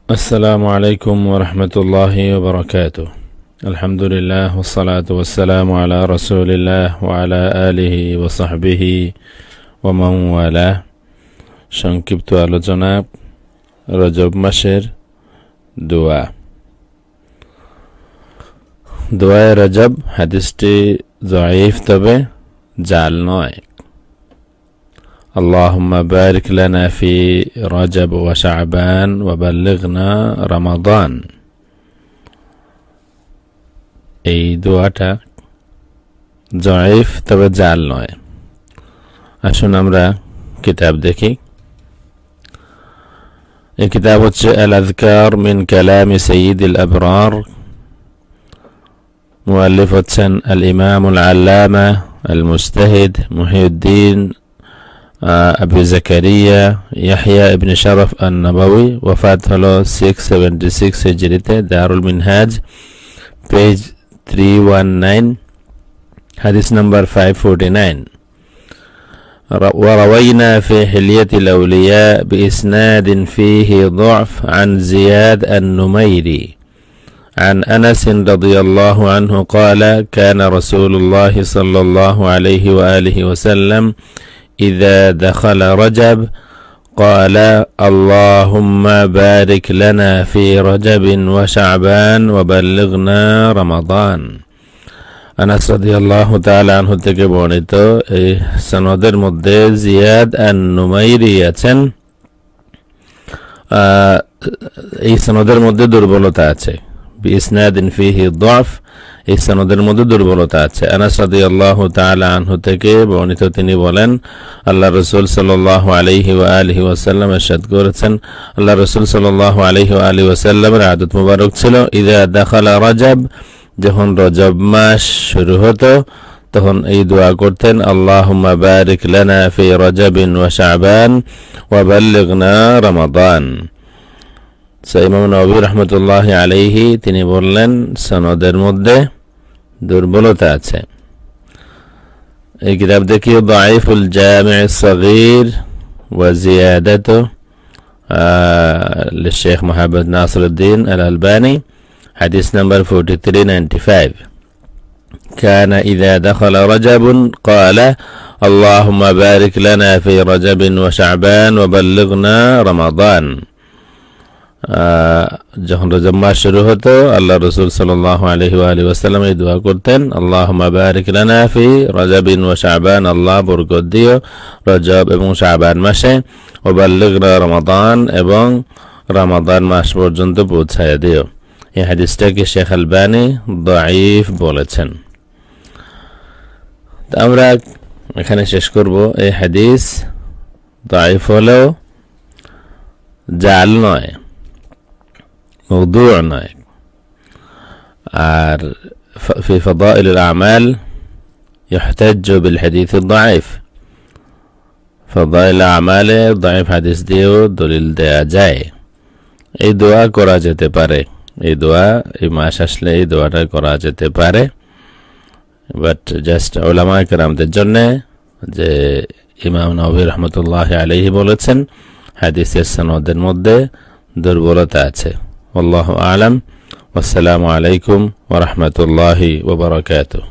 আসসালামু আলাইকুম ওয়া রাহমাতুল্লাহি ওয়া বারাকাতুহু। আলহামদুলিল্লাহ ওয়াসসালাতু ওয়াসসালামু আলা রাসূলিল্লাহ ওয়া আলা আলিহি ওয়া সাহবিহি ওয়া মান ওয়ালা। সংক্ষিপ্ত আলোচনা রজব মাসের দোয়া। দোয়ায়ে রজব হাদিসটি যঈফ, তবে জাল নয়। اللهم بارك لنا في رجب وشعبان وبلغنا رمضان। এই দোয়াটা যঈফ, তবে জাল নয়। আসুন আমরা কিতাব দেখি। এই কিতাব হচ্ছে আল আযকার মিন কালামি সাইয়্যিদিল আবরার। মুআল্লিফ হচ্ছেন আল ইমাম আল আল্লামা আল মুজতাহিদ মুহিউদ্দিন আবু জাকারিয়া ইয়াহইয়া ইবনে শরফ আন-নববী। ওয়াফাত হলো 676 হিজরিতে, দারুল মিনহাজ, পেজ 319, হাদিস নাম্বার 549। وروينا في حلية الأولياء بإسناد فيه ضعف عن زياد النميري عن أنس رضي الله عنه قال كان رسول الله صلى الله عليه وآله وسلم إذا دخل رجب قال اللهم بارك لنا في رجب وشعبان وبلغنا رمضان। আনাস রাদিয়াল্লাহু তাআলা আনহু থেকে বর্ণিত। এই সনদের মধ্যে জিয়াদ আন-নুমাইরি আছেন। এই সনদের মধ্যে দুর্বলতা আছে। বিইসনাদিন ফিহি যফ, এই সনদের মধ্যে দুর্বলতা আছে। আনাস রাদিয়াল্লাহু তাআলা আনহু থেকে বর্ণিত, তিনি বলেন আল্লাহ রাসূল সাল্লাল্লাহু আলাইহি ওয়া আলিহি ওয়াসাল্লাম ইরশাদ করেছেন, আল্লাহ রাসূল সাল্লাল্লাহু আলাইহি ওয়া আলিহি ওয়াসাল্লামের আদত মুবারক ছিল ইযা দাখালা রজব, যখন রজব মাস শুরু হতো তখন এই দোয়া করতেন, আল্লাহুম্মা বারিক লানা ফি রজবিন ওয়া শাবান ওয়া বাল্লিগনা রমাদান। ইমাম নববী রাহমাতুল্লাহি আলাইহি তিনি বললেন সনদের মধ্যে দুর্বলতা আছে। এই কিতাব দেখিও দাঈফুল জামি' আস-সগীর ওয়া জিয়াদাতু লিশেখ মুহাম্মদ নাসিরউদ্দিন আল-আলবানী, হাদিস নাম্বার 4395। كان إذا دخل رجب قال اللهم بارك لنا في رجب وشعبان وبلغنا رمضان। যখন রজব মাস শুরু হতো আল্লাহ রাসূল সাল্লাল্লাহু আলাইহি ওয়া আলিহি ওয়াসাল্লাম এই দোয়া করতেন, আল্লাহুম্মা বারিক লানা ফি রজবিন ওয়া শাবান, আল্লাহ বরকত দিও রজব এবং শাবান মাসে, ওয়া বাল্লিগনা রমাদান, এবং রমাদান মাস পর্যন্ত পৌঁছায় দিও। এই হাদিসটাকে শেখ আলবানী দাঈফ বলেছেন। আমরা এখানে শেষ করব। এই হাদিস দাঈফ হলেও জাল নয়, মওদুউ নয়। আর في فضائل الأعمال يحتج بالحديث الضعيف। فضائل الأعمال ضعيف হাদিস দিয়েও দলিল দেয়া যায়। এই দোয়া করা যেতে পারে, এই দোয়া এই মাস আসলে এই দোয়াটা করা যেতে পারে, বাট জাস্ট উলামা কেরামদের জন্য যে ইমাম নববী রাহমাতুল্লাহি আলাইহি বলেছেন হাদিসের সনদের মধ্যে দুর্বলতা আছে। আল্লাহু আ'লাম। ওয়াসসালামু আলাইকুম ওয়া রাহমাতুল্লাহি ওয়া বারাকাতুহু।